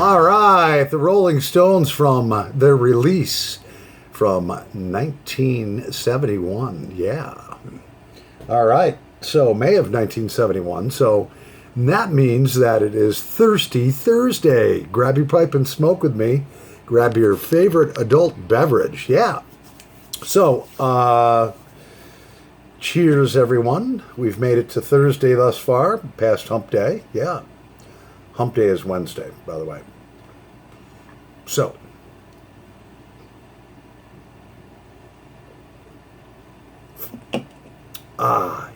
All right, the Rolling Stones from their release from 1971. Yeah. All right, so May of 1971. So that means that it is Thirsty Thursday. Grab your pipe and smoke with me. Grab your favorite adult beverage. Yeah. So, cheers, everyone. We've made it to Thursday thus far, past hump day. Yeah. Hump day is Wednesday, by the way. So,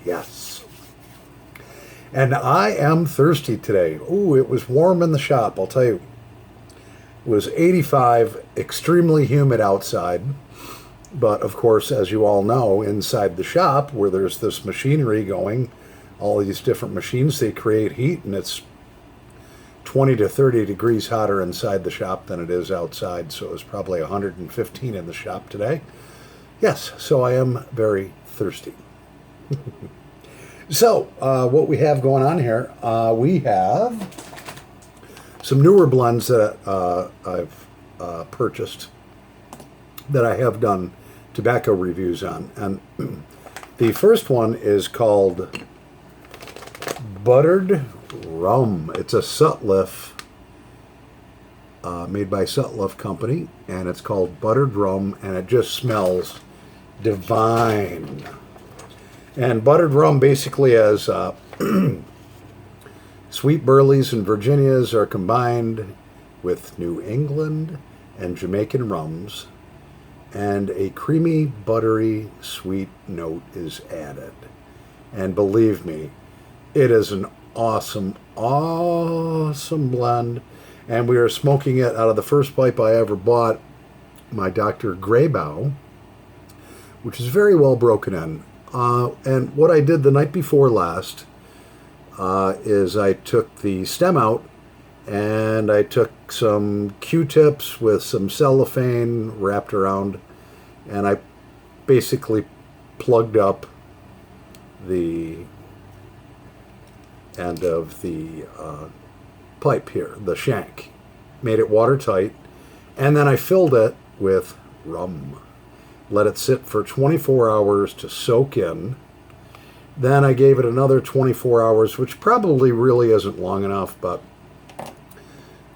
yes. And I am thirsty today. Ooh, it was warm in the shop, I'll tell you. It was 85, extremely humid outside. But of course, as you all know, inside the shop where there's this machinery going, all these different machines, they create heat, and it's 20 to 30 degrees hotter inside the shop than it is outside. So it was probably 115 in the shop today. Yes, so I am very thirsty. So what we have going on here, we have some newer blends that I've purchased that I have done tobacco reviews on. And the first one is called Buttered Rum. It's a Sutliff, made by Sutliff Company, and it's called Buttered Rum, and it just smells divine. And buttered rum basically has sweet burleys and Virginias are combined with New England and Jamaican rums, and a creamy, buttery, sweet note is added. And believe me, it is an awesome, awesome blend. And we are smoking it out of the first pipe I ever bought, my Dr. Graybow, which is very well broken in. And what I did the night before last is I took the stem out, and I took some Q-tips with some cellophane wrapped around, and I basically plugged up the end of the pipe here, the shank, made it watertight, and then I filled it with rum. Let it sit for 24 hours to soak in. Then I gave it another 24 hours, which probably really isn't long enough, but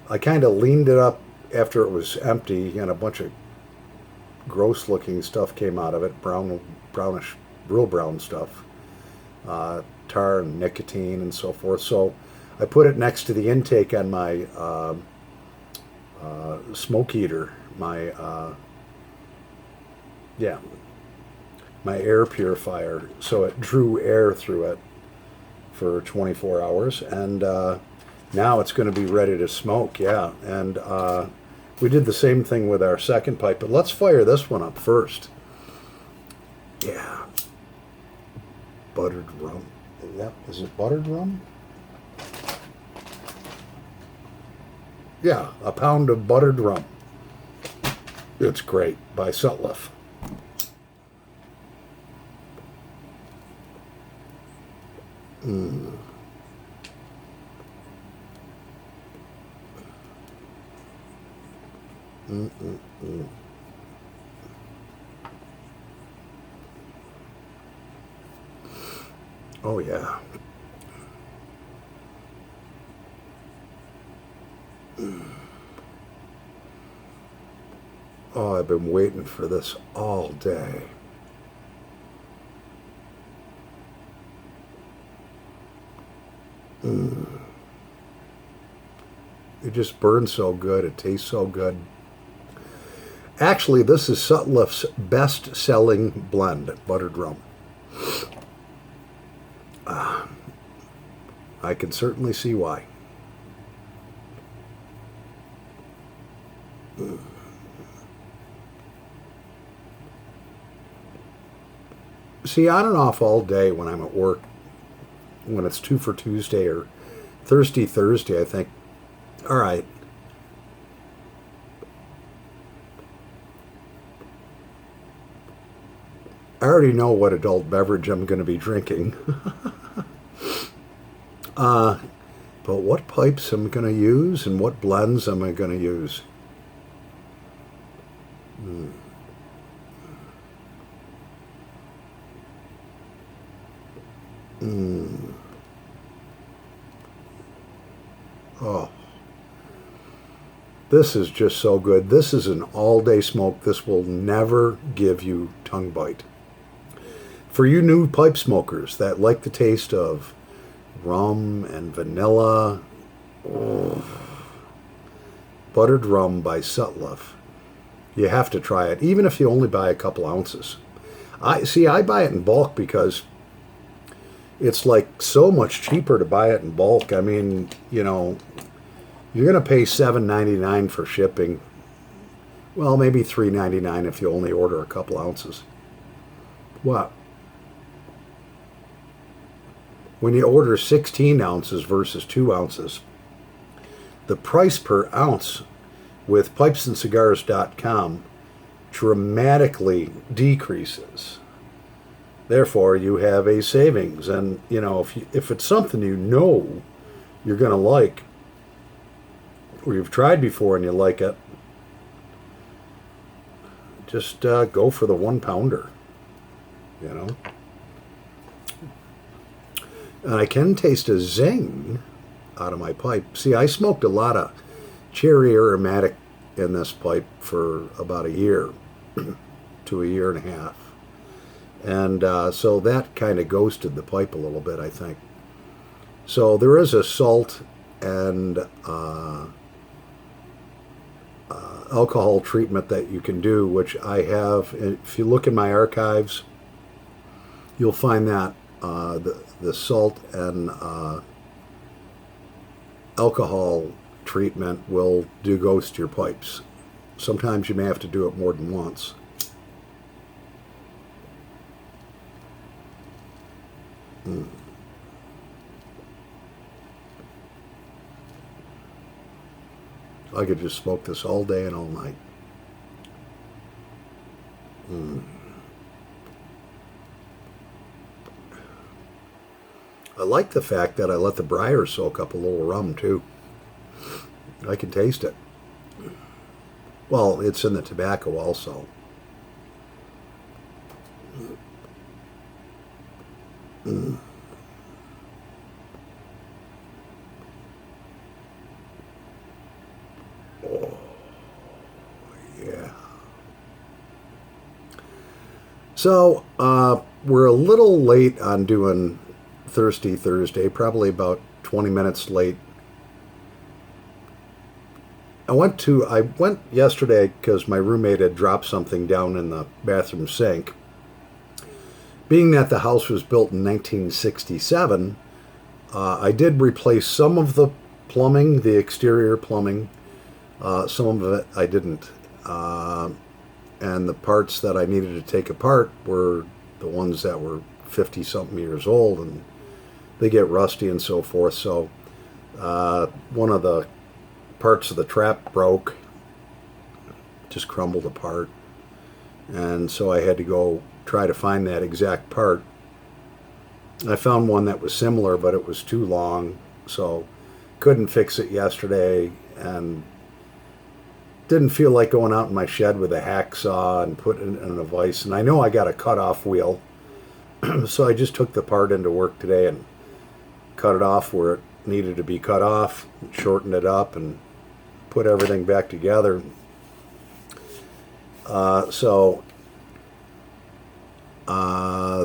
I kind of leaned it up after it was empty, and a bunch of gross looking stuff came out of it, brownish, real brown stuff, tar and nicotine and so forth. So I put it next to the intake on my smoke heater, my air purifier, so it drew air through it for 24 hours, and now it's going to be ready to smoke. Yeah, and we did the same thing with our second pipe, but let's fire this one up first. Yeah, buttered rum. Yeah, is it buttered rum? Yeah, a pound of buttered rum. It's great, by Sutliff. Mm. Mm-mm-mm. Oh, yeah. Oh, I've been waiting for this all day. Mm. It just burns so good. It tastes so good. Actually, this is Sutliff's best-selling blend, buttered rum. I can certainly see why. Mm. See, on and off all day when I'm at work, when it's Two for Tuesday or Thirsty Thursday, I think, all right, I already know what adult beverage I'm going to be drinking. But what pipes am I going to use and what blends am I going to use? Oh, this is just so good. This is an all-day smoke. This will never give you tongue bite. For you new pipe smokers that like the taste of rum and vanilla, buttered rum by Sutliff, you have to try it, even if you only buy a couple ounces. I buy it in bulk because it's like so much cheaper to buy it in bulk. I mean, you know, you're going to pay $7.99 for shipping. Well, maybe $3.99 if you only order a couple ounces. What? When you order 16 ounces versus 2 ounces, the price per ounce with pipesandcigars.com dramatically decreases. Therefore, you have a savings. And, you know, if it's something you know you're going to like, or you've tried before and you like it, just go for the 1 pounder, you know. And I can taste a zing out of my pipe. See, I smoked a lot of cherry aromatic in this pipe for about a year to a year and a half. And so that kind of ghosted the pipe a little bit, I think. So there is a salt and alcohol treatment that you can do, which I have. If you look in my archives, you'll find that the salt and alcohol treatment will do ghost your pipes. Sometimes you may have to do it more than once. I could just smoke this all day and all night. I like the fact that I let the briar soak up a little rum too. I can taste it. Well, it's in the tobacco also. Oh, yeah. So, we're a little late on doing Thirsty Thursday, probably about 20 minutes late. I went yesterday because my roommate had dropped something down in the bathroom sink. Being that the house was built in 1967, I did replace some of the plumbing, the exterior plumbing. Some of it I didn't. And the parts that I needed to take apart were the ones that were 50-something years old, and they get rusty and so forth. So one of the parts of the trap broke, just crumbled apart. And so I had to go try to find that exact part. I found one that was similar, but it was too long, so couldn't fix it yesterday, and didn't feel like going out in my shed with a hacksaw and put it in a vise. And I know I got a cut-off wheel, so I just took the part into work today and cut it off where it needed to be cut off, shortened it up, and put everything back together.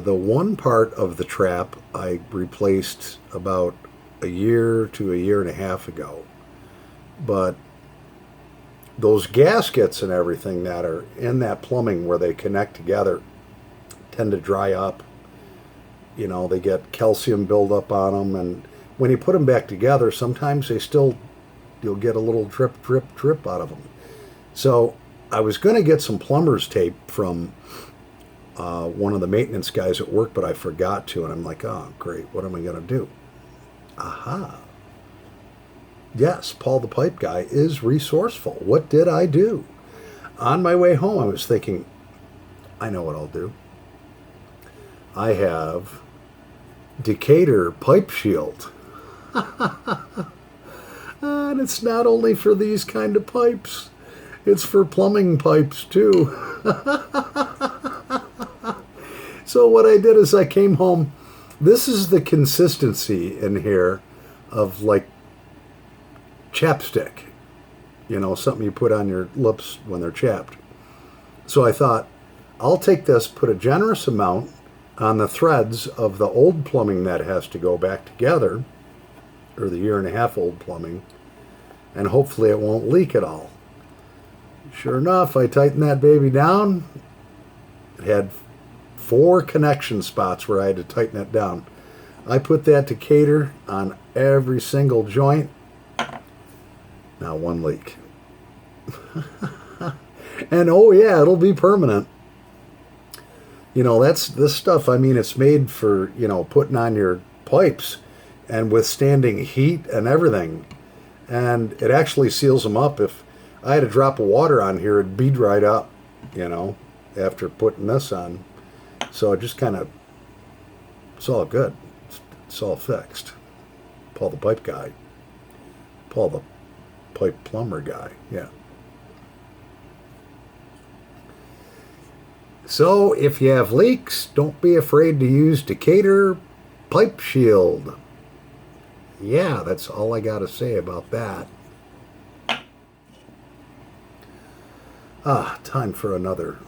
The one part of the trap I replaced about a year to a year and a half ago. But those gaskets and everything that are in that plumbing where they connect together tend to dry up. You know, they get calcium buildup on them, and when you put them back together, sometimes you'll get a little drip, drip, drip out of them. So I was going to get some plumber's tape from one of the maintenance guys at work, but I forgot to, and I'm like, oh, great, what am I going to do? Aha. Yes, Paul the Pipe Guy is resourceful. What did I do? On my way home, I was thinking, I know what I'll do. I have Decatur Pipe Shield. And it's not only for these kind of pipes, it's for plumbing pipes too. So what I did is I came home. This is the consistency in here of like chapstick, something you put on your lips when they're chapped. So I thought, I'll take this, put a generous amount on the threads of the old plumbing that has to go back together, or the 1.5 year old plumbing, and hopefully it won't leak at all. Sure enough, I tightened that baby down. It had 4 connection spots where I had to tighten it down. I put that to cater on every single joint. Now 1 leak. And oh yeah, it'll be permanent. That's this stuff. I mean, it's made for, putting on your pipes and withstanding heat and everything. And it actually seals them up. If I had a drop of water on here, it'd be dried up, after putting this on. So it just kind of, it's all good. It's all fixed. Paul the pipe guy. Paul the pipe plumber guy. Yeah. So if you have leaks, don't be afraid to use Decatur Pipe Shield. Yeah, that's all I got to say about that. Time for another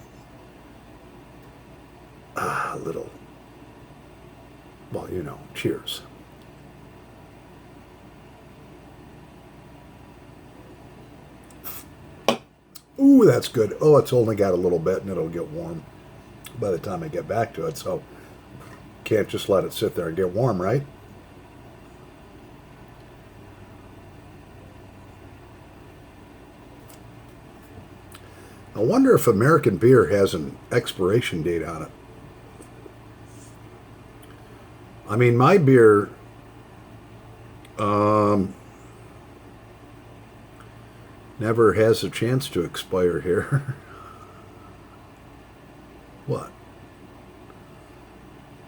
little, well, cheers. Ooh, that's good. Oh, it's only got a little bit and it'll get warm by the time I get back to it, so can't just let it sit there and get warm, right? I wonder if American beer has an expiration date on it. I mean, my beer, never has a chance to expire here. What?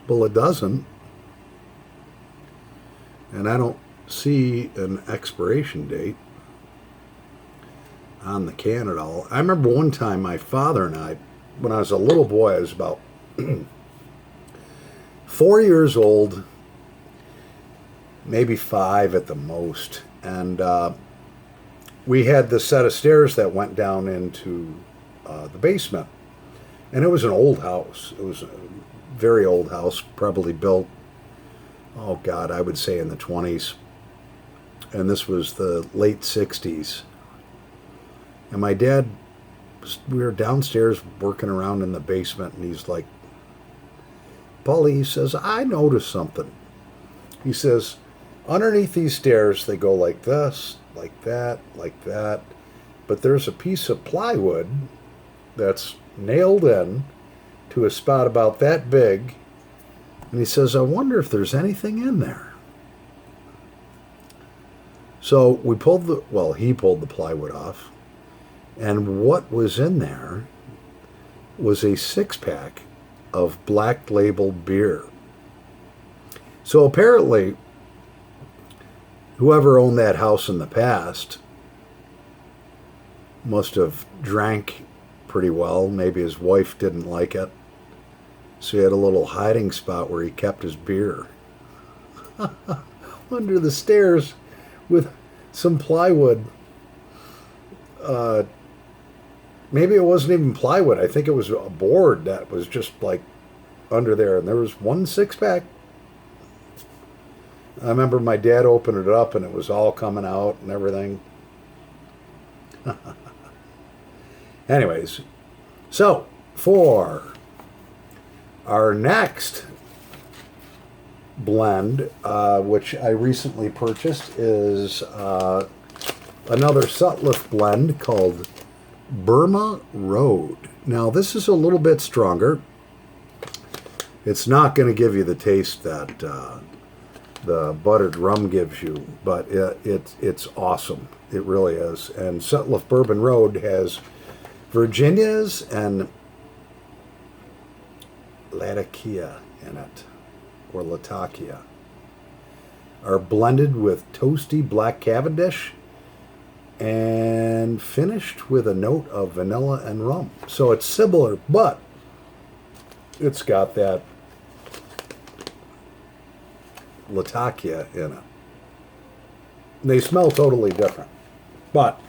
Well, it doesn't. And I don't see an expiration date on the can at all. I remember one time my father and I, when I was a little boy, I was about 4 years old, maybe 5 at the most, and we had this set of stairs that went down into the basement, and it was an old house. It was a very old house, probably built, oh God, I would say in the 20s, and this was the late 60s. And my dad, we were downstairs working around in the basement, and he's like, Paulie, he says, I noticed something. He says, underneath these stairs, they go like this, like that, but there's a piece of plywood that's nailed in to a spot about that big, and he says, I wonder if there's anything in there. So he pulled the plywood off, and what was in there was a 6-pack of Black Label beer. So apparently, whoever owned that house in the past must have drank pretty well. Maybe his wife didn't like it, so he had a little hiding spot where he kept his beer. Under the stairs with some plywood. Maybe it wasn't even plywood. I think it was a board that was just like under there, and there was one 6-pack. I remember my dad opened it up and it was all coming out and everything. Anyways, so for our next blend, which I recently purchased, is another Sutliff blend called Burma Road. Now, this is a little bit stronger. It's not going to give you the taste that the buttered rum gives you, but it's awesome. It really is. And Sutliff Bourbon Road has Virginias and Latakia in it, or Latakia. are blended with toasty black Cavendish and finished with a note of vanilla and rum. So it's similar, but it's got that Latakia in it. They smell totally different. But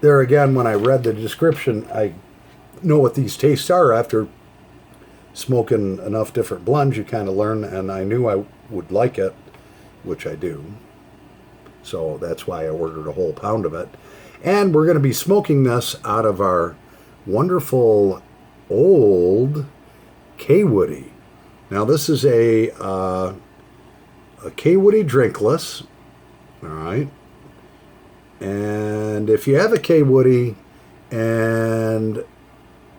there again, when I read the description, I know what these tastes are. After smoking enough different blends, you kind of learn, and I knew I would like it, which I do. So that's why I ordered a whole pound of it. And we're going to be smoking this out of our wonderful old K-Woody. Now this is a K-Woody drinkless. All right. And if you have a K-Woody and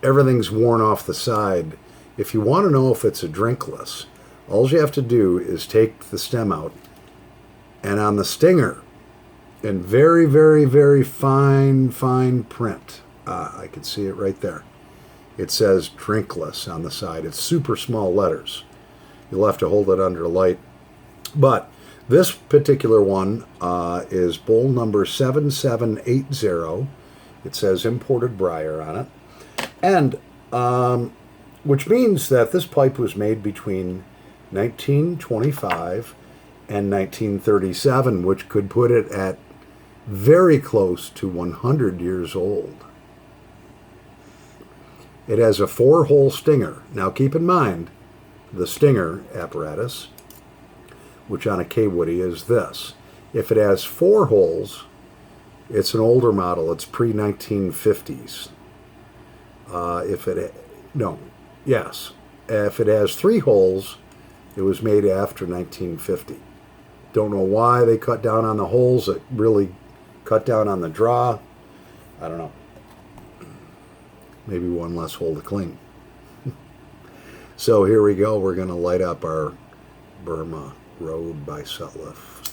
everything's worn off the side, if you want to know if it's a drinkless, all you have to do is take the stem out, and on the stinger, in very, very, very fine print, I can see it right there, it says drinkless on the side. It's super small letters. You'll have to hold it under light. But this particular one is bowl number 7780. It says imported briar on it. And which means that this pipe was made between 1925 and 1937, which could put it at very close to 100 years old. It has a 4-hole stinger. Now keep in mind, the stinger apparatus, which on a K-Woody is this. If it has 4 holes, it's an older model. It's pre-1950s. If it has 3 holes, it was made after 1950. Don't know why they cut down on the holes. It really cut down on the draw. I don't know. Maybe one less hole to clean. So here we go. We're going to light up our Burma Road by Sutliff.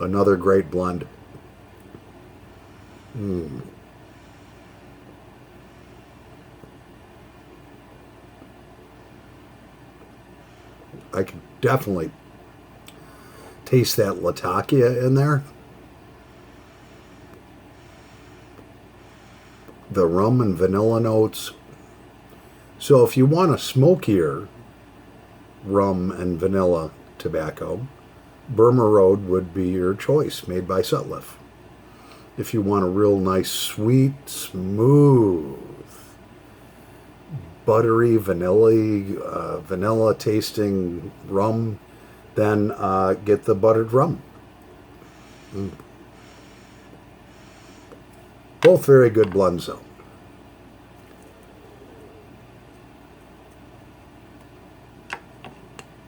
Another great blend. I can definitely taste that Latakia in there. The rum and vanilla notes. So if you want a smokier rum and vanilla tobacco, Burma Road would be your choice, made by Sutliff. If you want a real nice, sweet, smooth, buttery, vanilla tasting rum, then get the buttered rum. Both very good blends, though.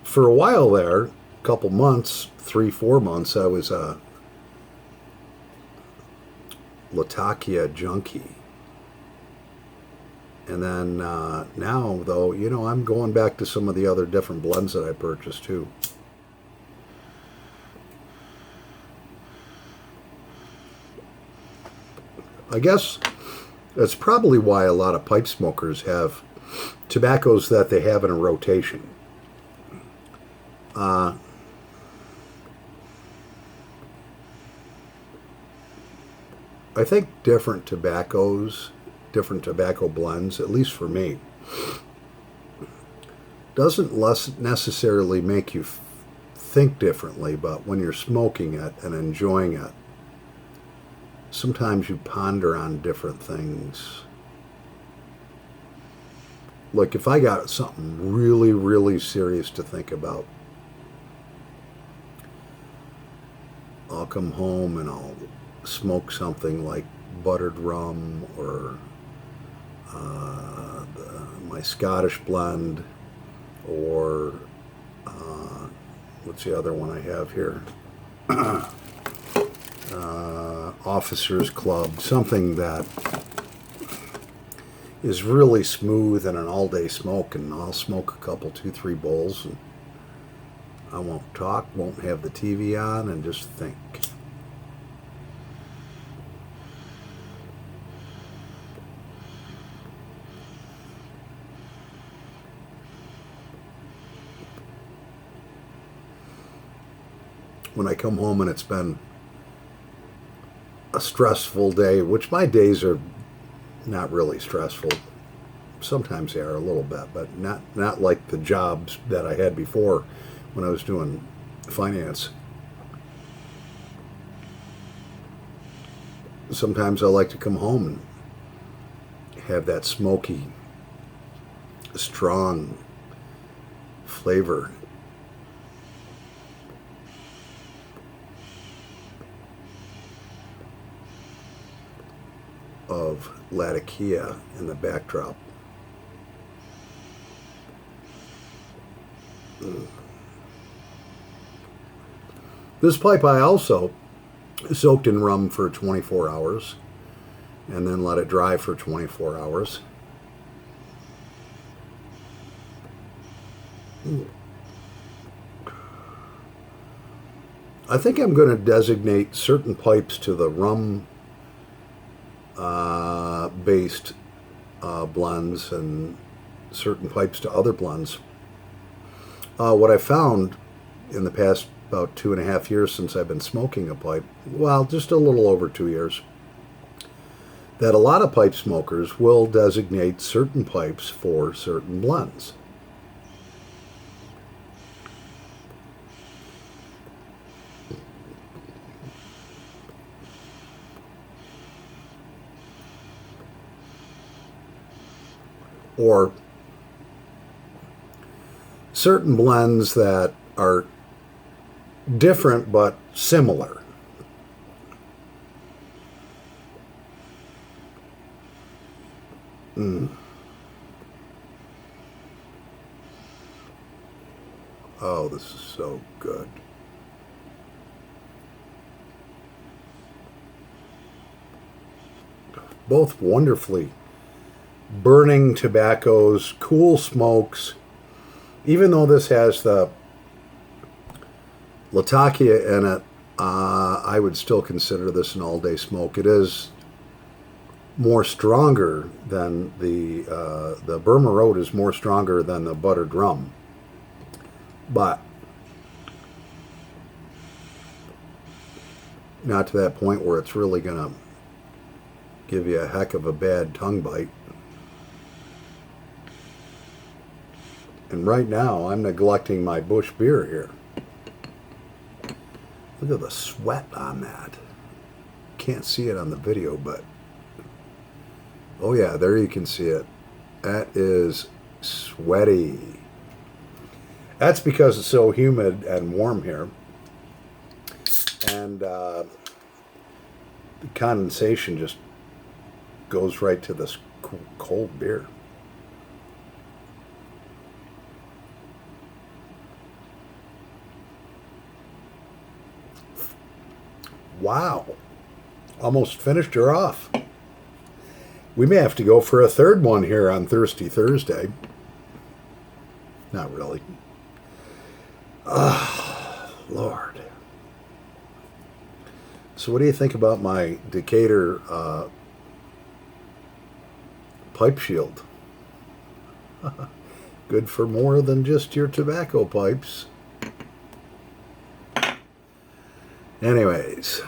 For a while there, a couple months, 3-4 months, I was a Latakia junkie. And then now, though, I'm going back to some of the other different blends that I purchased, too. I guess that's probably why a lot of pipe smokers have tobaccos that they have in a rotation. I think different tobaccos, different tobacco blends, at least for me, doesn't necessarily make you think differently, but when you're smoking it and enjoying it, sometimes you ponder on different things. Like if I got something really, really serious to think about, I'll come home and I'll smoke something like buttered rum or my Scottish blend, or what's the other one I have here? Officers Club, something that is really smooth and an all-day smoke, and I'll smoke a couple, 2-3 bowls, and I won't talk, won't have the TV on, and just think. when I come home and it's been a stressful day, which my days are not really stressful. Sometimes they are a little bit, but not like the jobs that I had before when I was doing finance. Sometimes I like to come home and have that smoky, strong flavor of Latakia in the backdrop. This pipe I also soaked in rum for 24 hours and then let it dry for 24 hours. I think I'm going to designate certain pipes to the rum based blends and certain pipes to other blends. What I found in the past about 2.5 years since I've been smoking a pipe, well, just a little over 2 years, that a lot of pipe smokers will designate certain pipes for certain blends. Or certain blends that are different but similar. Oh, this is so good. Both wonderfully burning tobaccos, cool smokes. Even though this has the Latakia in it, I would still consider this an all-day smoke. It is more stronger than the Burma Road is more stronger than the buttered rum, but not to that point where it's really going to give you a heck of a bad tongue bite. And right now, I'm neglecting my Busch beer here. Look at the sweat on that. Can't see it on the video, but oh yeah, there you can see it. That is sweaty. That's because it's so humid and warm here. And the condensation just goes right to this cold beer. Wow. Almost finished her off. We may have to go for a third one here on Thirsty Thursday. Not really. Oh, Lord. So what do you think about my Decatur pipe shield? Good for more than just your tobacco pipes. Anyways.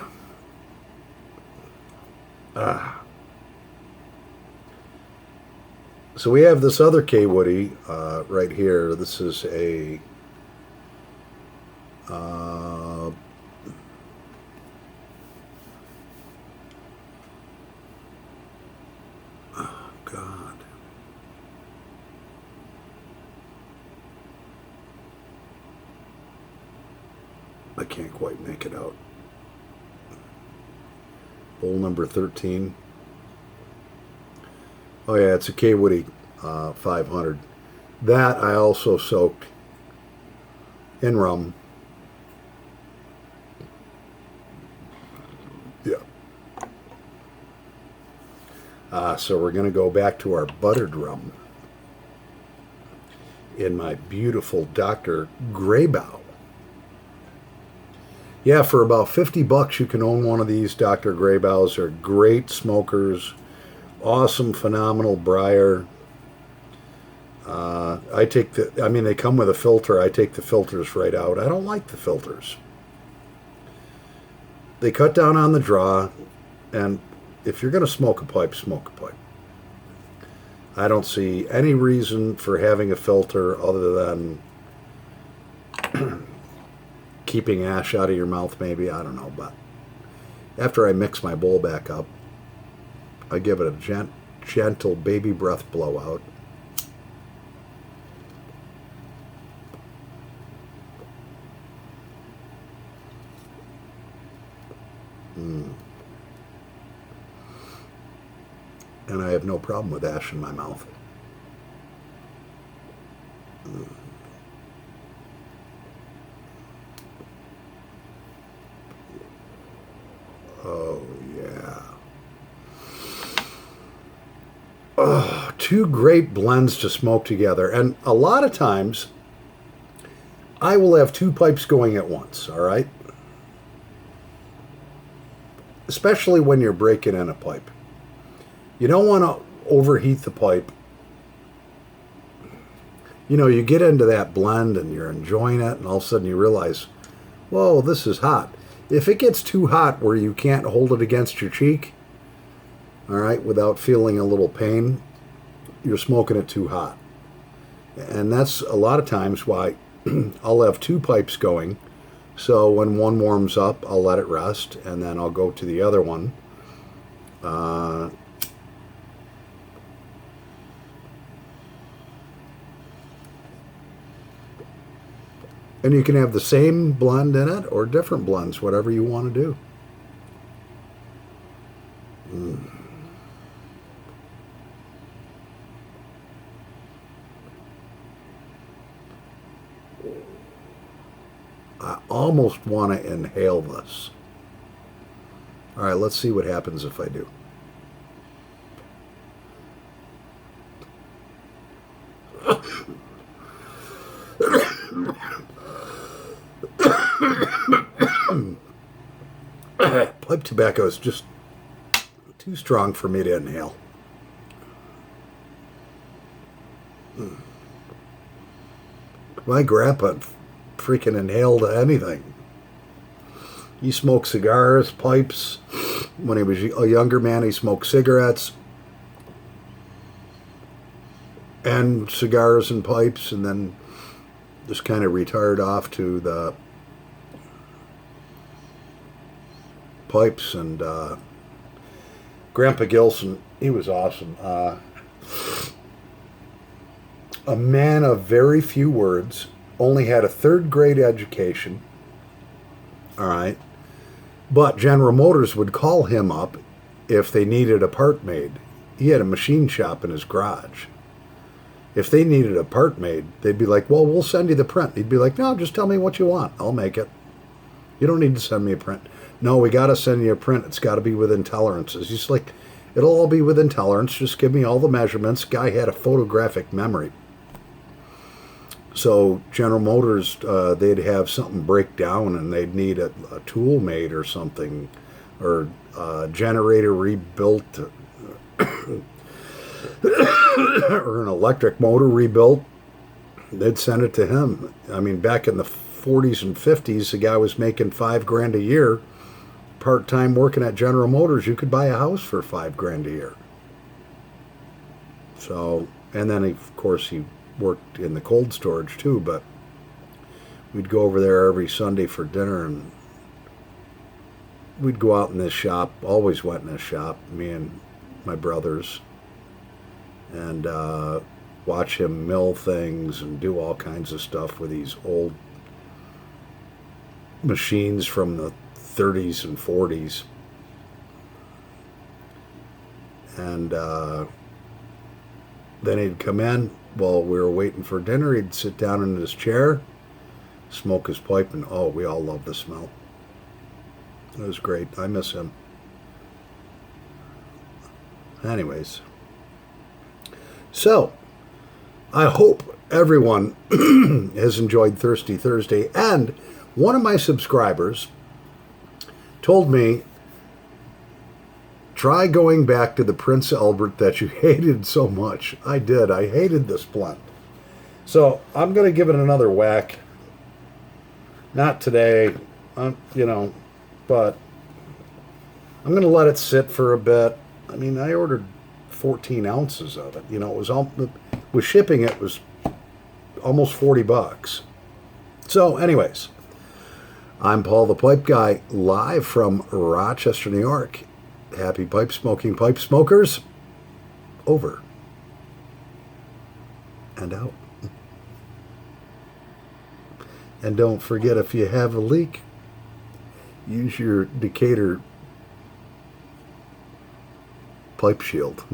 So we have this other K. Woody right here. This is a oh God. I can't quite make it out. Bowl number 13. Oh yeah, it's a K. Woody 500. That I also soaked in rum. Yeah. So we're going to go back to our buttered rum in my beautiful Dr. Greybough. Yeah, for about $50 you can own one of these Dr. Greybows. They're great smokers. Awesome, phenomenal briar. They come with a filter. I take the filters right out. I don't like the filters. they cut down on the draw, and if you're going to smoke a pipe, smoke a pipe. I don't see any reason for having a filter other than keeping ash out of your mouth, maybe. I don't know. But after I mix my bowl back up, I give it a gentle baby breath blowout. And I have no problem with ash in my mouth. Oh, yeah. Oh, two great blends to smoke together. And a lot of times, I will have two pipes going at once, all right? Especially when you're breaking in a pipe. You don't want to overheat the pipe. You know, you get into that blend and you're enjoying it, and all of a sudden you realize, whoa, this is hot. If it gets too hot where you can't hold it against your cheek, all right, without feeling a little pain, you're smoking it too hot. And that's a lot of times why I'll have two pipes going. So when one warms up, I'll let it rest, and then I'll go to the other one. And you can have the same blend in it or different blends, whatever you want to do. I almost want to inhale this. All right, let's see what happens if I do. Pipe tobacco is just too strong for me to inhale. My grandpa freaking inhaled anything. He smoked cigars, pipes. When he was a younger man, he smoked cigarettes and cigars and pipes, and then just kind of retired off to the pipes. And Grandpa Gilson, he was awesome. A man of very few words, only had a third grade education. All right. But General Motors would call him up if they needed a part made. He had a machine shop in his garage. If they needed a part made, they'd be like, well, we'll send you the print. He'd be like, no, just tell me what you want. I'll make it. You don't need to send me a print. No, we got to send you a print. It's got to be within tolerances. He's like, it'll all be within tolerance. Just give me all the measurements. Guy had a photographic memory. So General Motors, they'd have something break down and they'd need a tool made or something, or a generator rebuilt, or an electric motor rebuilt. They'd send it to him. I mean, back in the 40s and 50s, the guy was making $5,000 a year, part-time working at General Motors. You could buy a house for $5,000 a year. So, and then of course he worked in the cold storage too, but we'd go over there every Sunday for dinner, and we'd go out in this shop, always went in this shop, me and my brothers, and watch him mill things and do all kinds of stuff with these old machines from the 30s and 40s. And then he'd come in while we were waiting for dinner. He'd sit down in his chair, smoke his pipe, and oh, we all loved the smell. It was great. I miss him. Anyways, so I hope everyone has enjoyed Thirsty Thursday. And one of my subscribers told me, try going back to the Prince Albert that you hated so much. I did. I hated this blend. So I'm going to give it another whack. Not today, but I'm going to let it sit for a bit. I mean, I ordered 14 ounces of it. You know, it was all, with shipping, it was almost $40. So, anyways, I'm Paul the Pipe Guy, live from Rochester, New York. Happy pipe smoking, pipe smokers. Over and out. And don't forget, if you have a leak, use your Decatur pipe shield.